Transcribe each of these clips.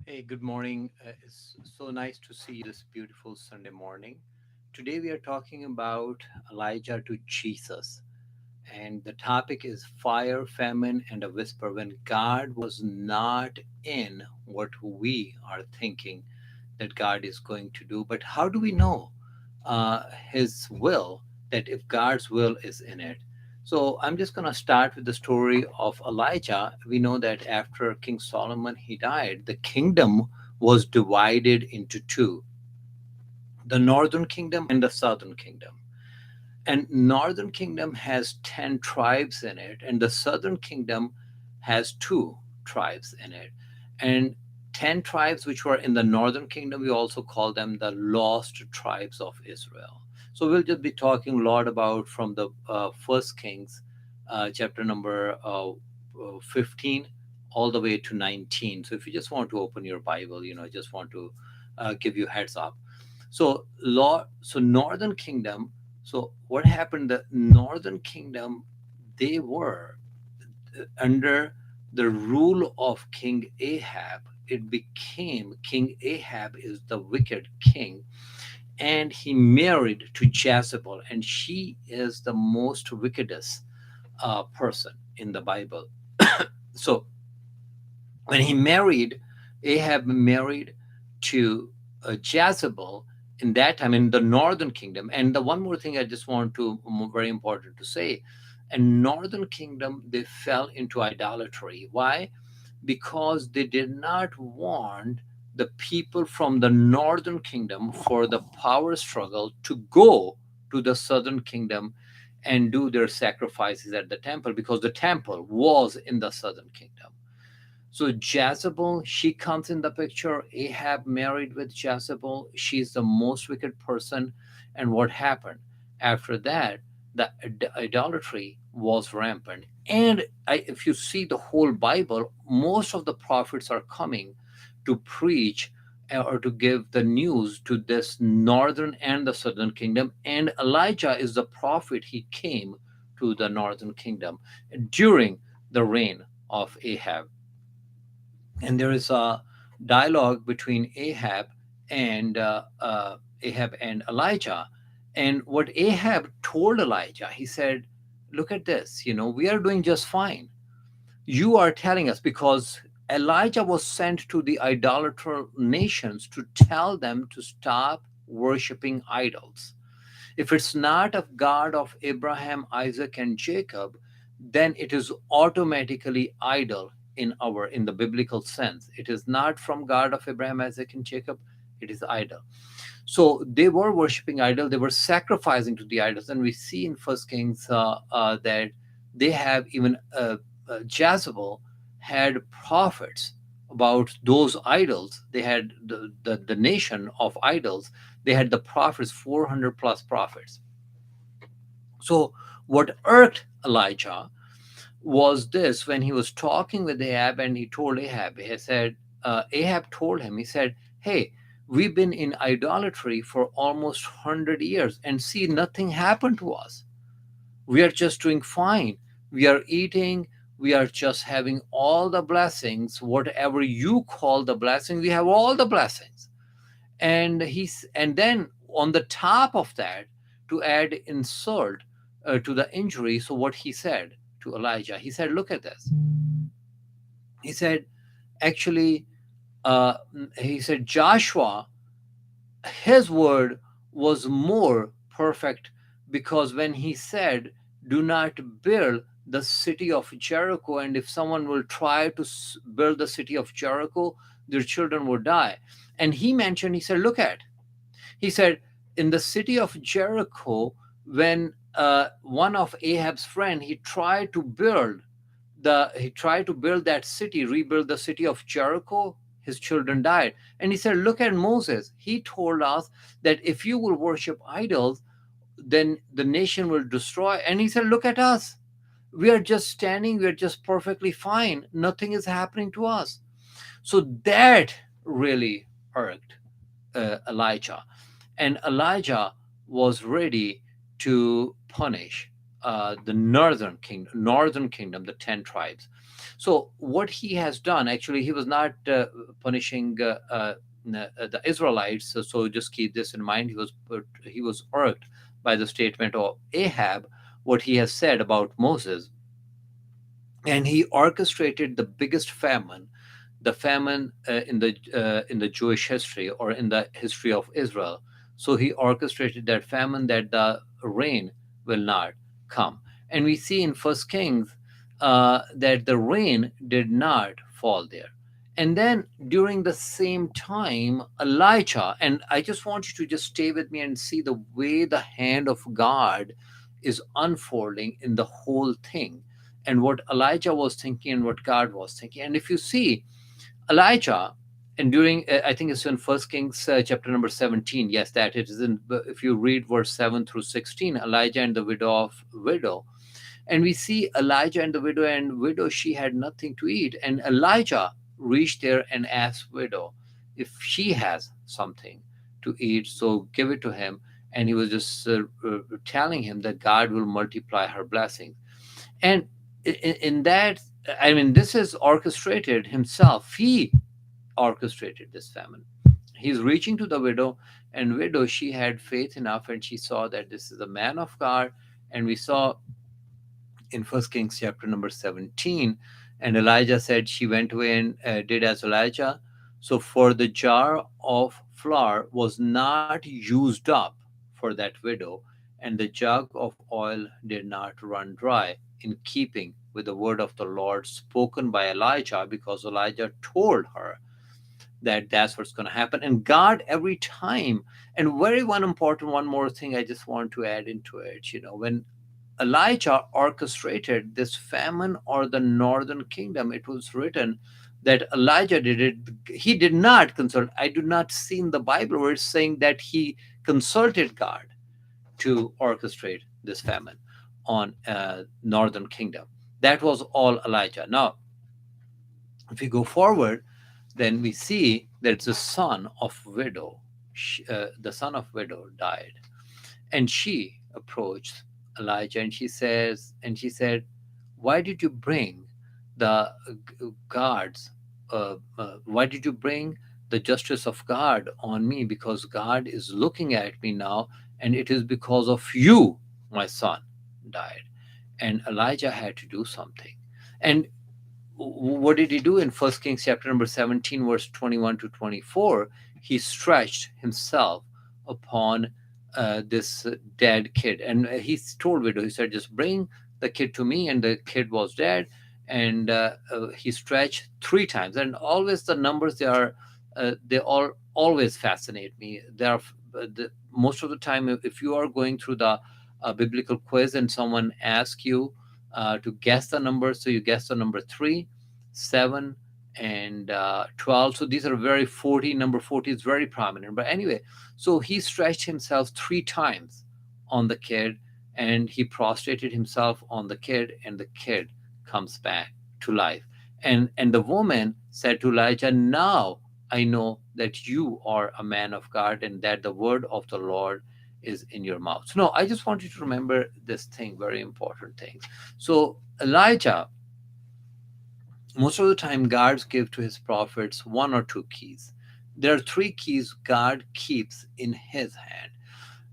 Hey, good morning. It's so nice to see you this beautiful Sunday morning. Today we are talking about Elijah to Jesus, and the topic is fire, famine, and a whisper. When God was not in what we are thinking that God is going to do, but how do we know His will, that if God's will is in it? So I'm just going to start with the story of Elijah. We know that after King Solomon he died, the kingdom was divided into two: the northern kingdom and the southern kingdom. And northern kingdom has 10 tribes in it, and the southern kingdom has two tribes in it. And 10 tribes which were in the northern kingdom, we also call them the lost tribes of Israel. So we'll just be talking a lot about from the first Kings, chapter number 15 all the way to 19. So if you just want to open your Bible, I just want to give you heads up. So northern kingdom, so what happened? The northern kingdom, they were under the rule of King Ahab. It became King Ahab is the wicked king, and he married to Jezebel, and she is the most wickedest person in the Bible. So when he married, Ahab married to Jezebel in that time in the northern kingdom. And the one more thing I just want to very important to say, in northern kingdom they fell into idolatry. Why? Because they did not want the people from the northern kingdom for the power struggle to go to the southern kingdom and do their sacrifices at the temple, because the temple was in the southern kingdom. So Jezebel, she comes in the picture. Ahab married with Jezebel. She's the most wicked person. And what happened? After that, the idolatry was rampant. And if you see the whole Bible, most of the prophets are coming to preach or to give the news to this northern and the southern kingdom. And Elijah is the prophet. He came to the northern kingdom during the reign of Ahab. And there is a dialogue between Ahab and Elijah. And what Ahab told Elijah, he said, "Look at this. We are doing just fine. You are telling us," because Elijah was sent to the idolater nations to tell them to stop worshiping idols. If it's not of God of Abraham, Isaac, and Jacob, then it is automatically idol in the biblical sense. It is not from God of Abraham, Isaac, and Jacob. It is idol. So they were worshiping idol. They were sacrificing to the idols, and we see in First Kings that they have even Jezebel had prophets about those idols. They had the nation of idols. They had the prophets, 400 plus prophets. So what irked Elijah was this: when he was talking with Ahab, and he told Ahab, he said, Ahab told him, he said, "Hey, we've been in idolatry for almost 100 years, and see, nothing happened to us. We are just doing fine. We are eating, we are just having all the blessings, whatever you call the blessing, we have all the blessings." And then on the top of that, to add insult to the injury, so what he said to Elijah, he said, "Look at this." He said, actually, uh, he said, Joshua, his word was more perfect, because when he said, "Do not build the city of Jericho, and if someone will try to build the city of Jericho, their children will die." And he mentioned, he said, "Look at," he said, "in the city of Jericho, when one of Ahab's friend, he tried to build that city, rebuild the city of Jericho, his children died." And he said, "Look at Moses. He told us that if you will worship idols, then the nation will destroy." And he said, "Look at us. We are just standing, we are just perfectly fine. Nothing is happening to us." So that really irked Elijah. And Elijah was ready to punish the northern kingdom, the 10 tribes. So what he has done, actually, he was not punishing the Israelites. So just keep this in mind. He was irked by the statement of Ahab, what he has said about Moses, and he orchestrated the biggest famine, the famine in the Jewish history or in the history of Israel. So he orchestrated that famine, that the rain will not come. And we see in First Kings that the rain did not fall there. And then during the same time, Elijah, and I just want you to just stay with me and see the way the hand of God is unfolding in the whole thing, and what Elijah was thinking and what God was thinking. And if you see Elijah, and during I think it's in First Kings chapter number 17. Yes, that it is in. If you read verse 7 through 16, Elijah and the widow, and we see Elijah and the widow. And widow, she had nothing to eat, and Elijah reached there and asked widow if she has something to eat, so give it to him. And he was just telling him that God will multiply her blessings. And in that, I mean, this is orchestrated himself. He orchestrated this famine. He's reaching to the widow, and widow, she had faith enough, and she saw that this is a man of God. And we saw in First Kings chapter number 17, and Elijah said she went away and did as Elijah. So for the jar of flour was not used up for that widow, and the jug of oil did not run dry, in keeping with the word of the Lord spoken by Elijah, because Elijah told her that that's what's going to happen. And God, every time, and very one more thing I just want to add into it, when Elijah orchestrated this famine or the northern kingdom, it was written that Elijah did it. He did not consult. I do not see in the Bible where it's saying that he consulted God to orchestrate this famine on northern kingdom. That was all Elijah. Now, if we go forward, then we see that the son of widow, the son of widow died, and she approached Elijah, and she said, "Why did you bring the guards? Why did you bring the justice of God on me? Because God is looking at me now, and it is because of you my son died." And Elijah had to do something. And what did he do in First Kings chapter number 17, verse 21 to 24? He stretched himself upon this dead kid, and he told widow, he said, "Just bring the kid to me." And the kid was dead, and he stretched 3 times. And always the numbers, they all always fascinate me. They are most of the time, if you are going through the biblical quiz and someone asks you to guess the number, so you guess the number 3, 7, and 12. So these are very 40. Number 40 is very prominent. But anyway, so he stretched himself 3 times on the kid, and he prostrated himself on the kid, and the kid comes back to life. And the woman said to Elijah, "Now I know that you are a man of God, and that the word of the Lord is in your mouth." So no, I just want you to remember this thing, very important thing. So Elijah, most of the time, God gives to his prophets 1 or 2 keys. There are 3 keys God keeps in his hand.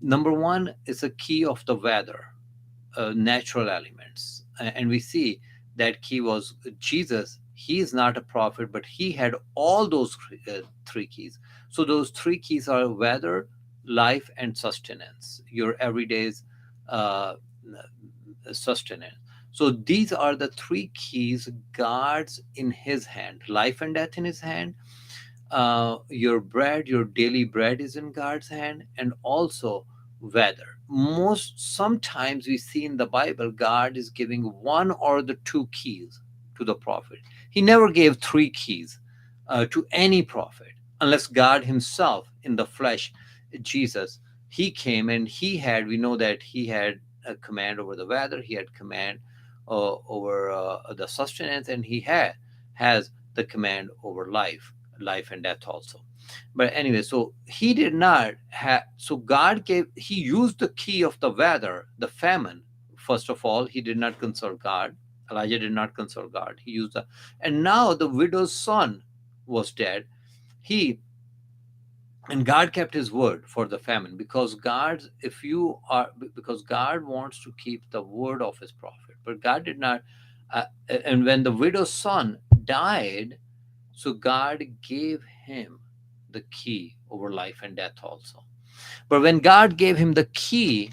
Number one is a key of the weather, natural elements. And we see that key was Jesus. He is not a prophet, but he had all those 3 keys. So those 3 keys are weather, life, and sustenance, your everyday's uh, sustenance. So these are the 3 keys God's in his hand, life and death in his hand. Your bread, your daily bread is in God's hand, and also weather. Most sometimes we see in the Bible, God is giving 1 or 2 keys to the prophet. He never gave 3 keys to any prophet, unless God Himself in the flesh, Jesus, He came and we know that He had a command over the weather, He had command over the sustenance, and has the command over life and death also. But anyway, so he did not have, so he used the key of the weather, the famine. First of all, he did not consult God. Elijah did not consult God. He used the, and now the widow's son was dead. He and God kept his word for the famine, because God, if you are, because God wants to keep the word of his prophet. But God did not. Uh, and when the widow's son died, so God gave him the key over life and death also. But when God gave him the key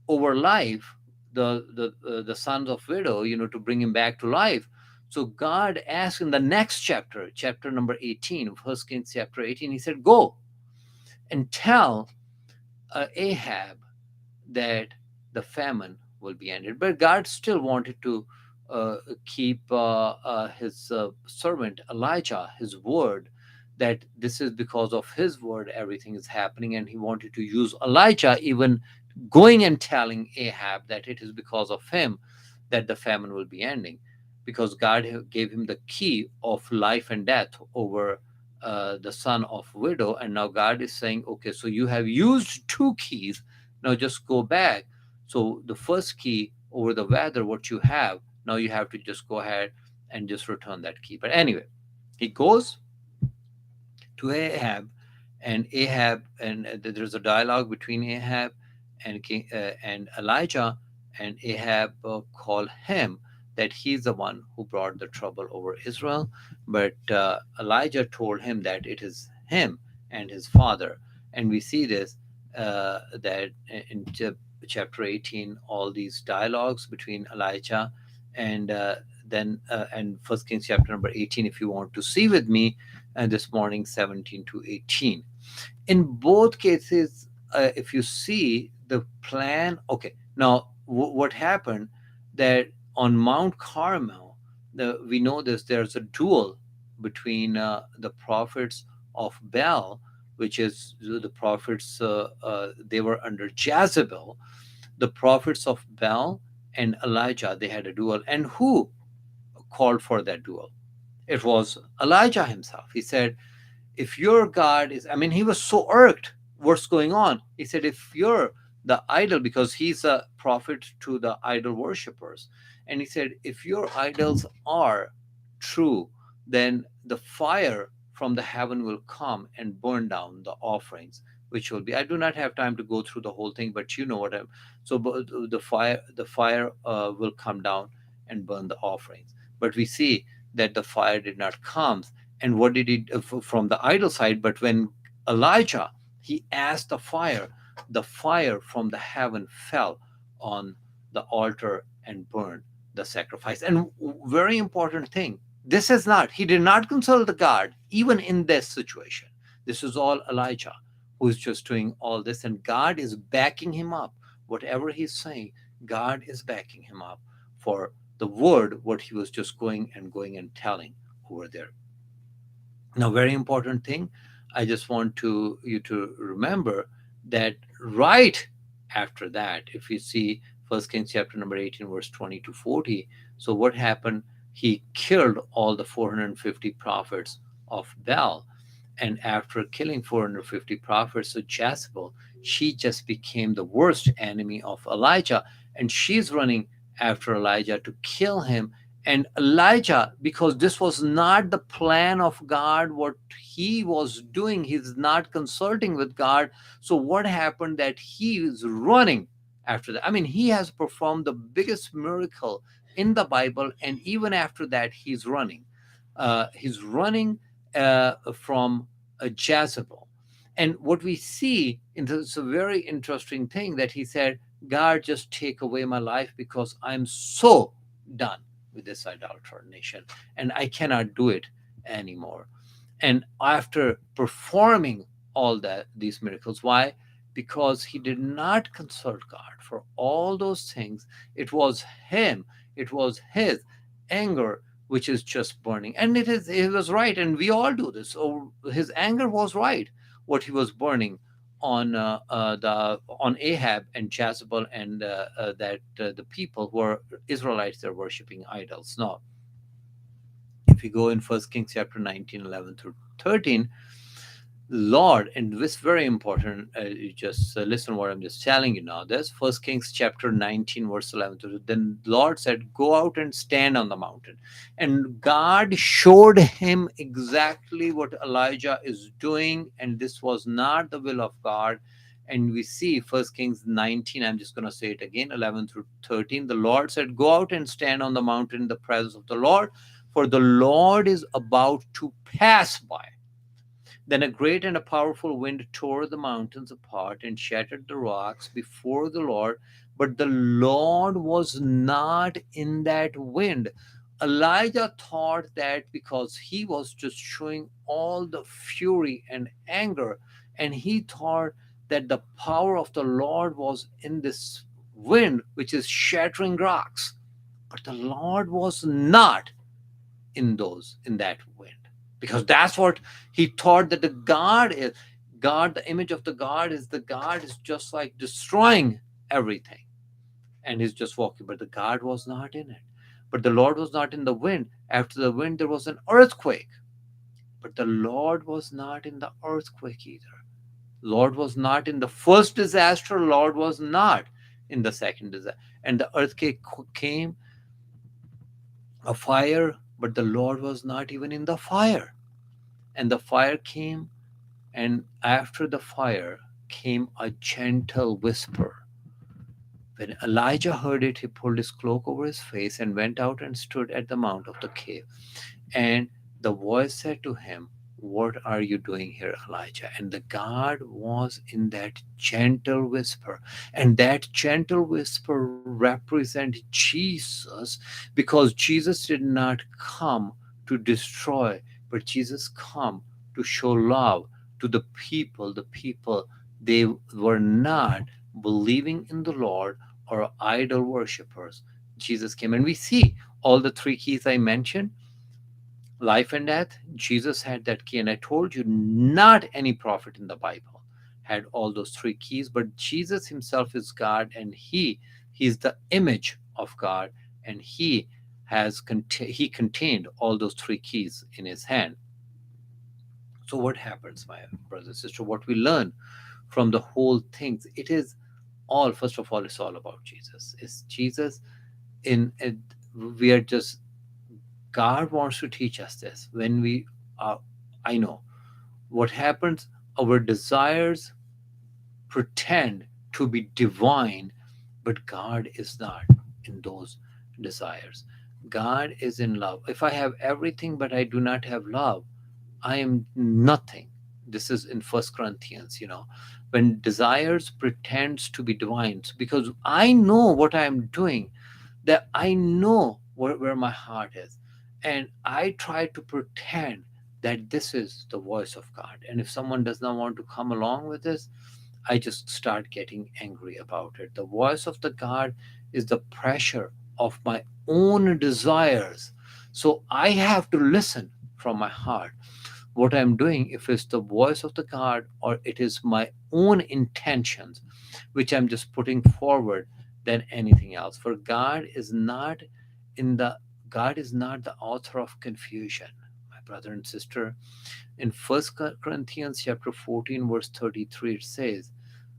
over life, the sons of widow, to bring him back to life. So God asked in the next chapter, chapter number 18, First Kings chapter 18, he said, "Go and tell Ahab that the famine will be ended." But God still wanted to keep his servant Elijah, his word, that this is because of his word everything is happening. And he wanted to use Elijah, even going and telling Ahab that it is because of him that the famine will be ending, because God gave him the key of life and death over the son of widow. And now God is saying, okay, so you have used two keys, now just go back. So the first key over the weather, what you have, now you have to just go ahead and just return that key. But anyway, he goes to Ahab, and there's a dialogue between Ahab and Elijah, and Ahab called him that he's the one who brought the trouble over Israel, but Elijah told him that it is him and his father. And we see this that in chapter 18, all these dialogues between Elijah and then and First Kings chapter number 18, if you want to see with me, this morning, 17 to 18. In both cases, if you see the plan, okay, now what happened, that on Mount Carmel, we know this, there's a duel between the prophets of Baal, which is the prophets, they were under Jezebel, the prophets of Baal and Elijah, they had a duel. And who called for that duel? It was Elijah himself. He said, if your God is, I mean, he was so irked what's going on. He said, if you're the idol, because he's a prophet to the idol worshippers. And he said, if your idols are true, then the fire from the heaven will come and burn down the offerings, which will be, I do not have time to go through the whole thing, but you know what I'm, so the fire will come down and burn the offerings. But we see that the fire did not come. And what did he from the idol side? But when Elijah, he asked the fire from the heaven fell on the altar and burned the sacrifice. And very important thing, this is not, he did not consult the God even in this situation. This is all Elijah who is just doing all this, and God is backing him up. Whatever he's saying, God is backing him up for the word, what he was just going and telling over there. Now, very important thing, I just want to you to remember that right after that, if you see First Kings chapter number 18, verse 20 to 40, so what happened? He killed all the 450 prophets of Baal. And after killing 450 prophets, so Jezebel, she just became the worst enemy of Elijah. And she's running after Elijah to kill him. And Elijah, because this was not the plan of God, what he was doing, he's not consulting with God. So what happened, that he is running after that. I mean, he has performed the biggest miracle in the Bible, and even after that, he's running. He's running from Jezebel. And what we see in this a very interesting thing, that he said, God, just take away my life, because I'm so done with this idolater nation, and I cannot do it anymore. And after performing all that these miracles, why? Because he did not consult God for all those things. It was him, it was his anger which is just burning. And it was right, and we all do this. So his anger was right, what he was burning on Ahab and Jezebel, and that the people who are Israelites, they're worshiping idols. Now, if you go in First Kings chapter 19, 11 through 13, Lord, and this very important. You just listen what I'm just telling you now. There's First Kings chapter 19, verse 11. Then Lord said, "Go out and stand on the mountain." And God showed him exactly what Elijah is doing, and this was not the will of God. And we see First Kings 19. I'm just going to say it again, 11 through 13. The Lord said, "Go out and stand on the mountain in the presence of the Lord, for the Lord is about to pass by." Then a great and a powerful wind tore the mountains apart and shattered the rocks before the Lord, but the Lord was not in that wind. Elijah thought that because he was just showing all the fury and anger, and he thought that the power of the Lord was in this wind, which is shattering rocks. But the Lord was not in that wind, because that's what he thought, that the God is God. The image of the God is, the God is just like destroying everything, and he's just walking, but the God was not in it. But the Lord was not in the wind. After the wind there was an earthquake, but the Lord was not in the earthquake either. Lord was not in the first disaster, Lord was not in the second disaster. And the earthquake came, a fire, but the Lord was not even in the fire. And the fire came, and after the fire came a gentle whisper. When Elijah heard it, he pulled his cloak over his face and went out and stood at the mouth of the cave. And the voice said to him, "What are you doing here, Elijah?" And the God was in that gentle whisper. And that gentle whisper represents Jesus, because Jesus did not come to destroy, but Jesus come to show love to the people. The people, they were not believing in the Lord or idol worshippers. Jesus came, and we see all the three keys I mentioned: life and death. Jesus had that key, and I told you, not any prophet in the Bible had all those three keys, but Jesus himself is God, and he's the image of God, and he contained all those three keys in his hand. So what happens, my brother and sister? What we learn from the whole thing, it is all, first of all, it's all about Jesus. It's Jesus in it. We are just, God wants to teach us this. When we are, I know what happens, our desires pretend to be divine, but God is not in those desires. God is in love. If I have everything but I do not have love, I am nothing. This is in First Corinthians, when desires pretends to be divine. So because I know what I am doing, that I know where my heart is. And I try to pretend that this is the voice of God. And if someone does not want to come along with this, I just start getting angry about it. The voice of the God is the pressure of my own desires. So I have to listen from my heart what I'm doing, if it's the voice of the God or it is my own intentions, which I'm just putting forward, than anything else. For in the God is not the author of confusion, my brother and sister. In First Corinthians chapter 14, verse 33, it says,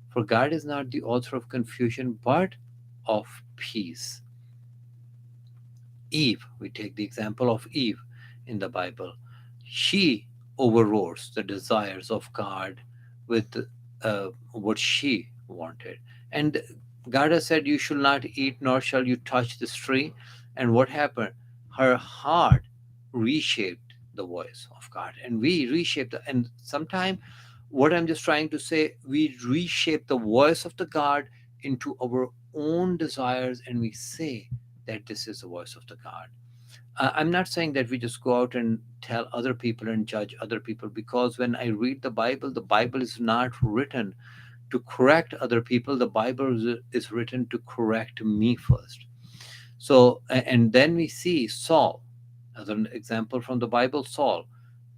"For God is not the author of confusion, but of peace." Eve, we take the example of Eve in the Bible. She overrode the desires of God with what she wanted. And God has said, "You shall not eat, nor shall you touch this tree." And what happened? Her heart reshaped the voice of God. And we reshape and sometimes, what I'm just trying to say, we reshape the voice of the God into our own desires, and we say that this is the voice of the God. I'm not saying that we just go out and tell other people and judge other people, because when I read the Bible is not written to correct other people. The Bible is written to correct me first. So, and then we see Saul as an example from the Bible. Saul,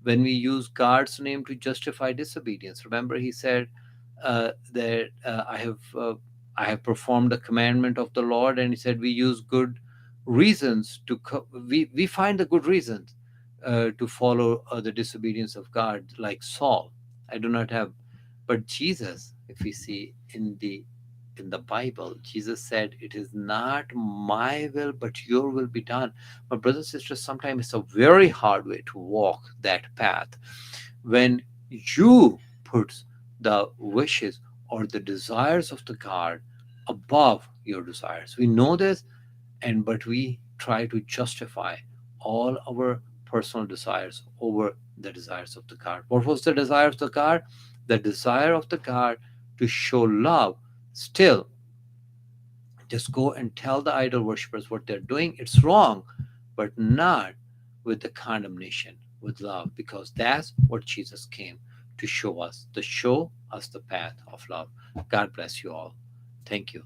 when we use God's name to justify disobedience, remember he said that I have performed the commandment of the Lord, and he said we use good reasons we find the good reasons to follow the disobedience of God, like Saul. I do not have. But Jesus, if we see in the Bible, Jesus said, "It is not my will, but your will be done." My brothers and sisters, sometimes it's a very hard way to walk that path when you put the wishes or the desires of the God above your desires. We know this, and but we try to justify all our personal desires over the desires of the God. What was the desire of the God? The desire of the God to show love. Still, just go and tell the idol worshippers what they're doing. It's wrong, but not with the condemnation, with love, because that's what Jesus came to show us the path of love. God bless you all. Thank you.